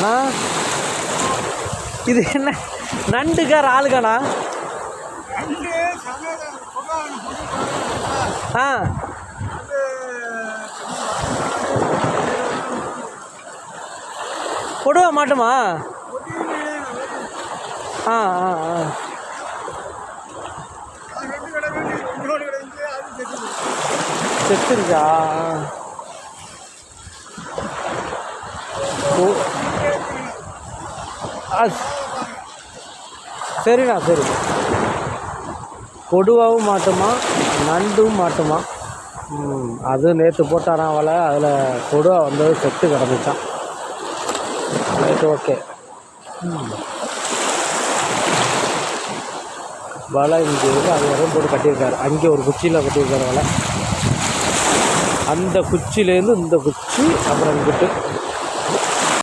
ஆ இது என்ன நண்டுக்கா ஆளுக்காண்ணா? ஆ கொடுவா மாட்டுமா? ஆ ஆ ஆ செத்துருச்சா? சரிண்ணா சரி. கொடுவாவும் மாட்டுமா நண்டும் மாட்டுமா? அது நேற்று போட்டாரான் வலை, அதில் கொடுவா வந்தது செத்து கிடந்துச்சான். Right okay. வலை இங்கே இருக்குது, அது வரையும் போட்டு கட்டியிருக்காரு. அங்கே ஒரு குச்சியில் கட்டியிருக்காரு வலை. அந்த குச்சியிலேருந்து இந்த குச்சி அப்புறம் இங்கிட்டு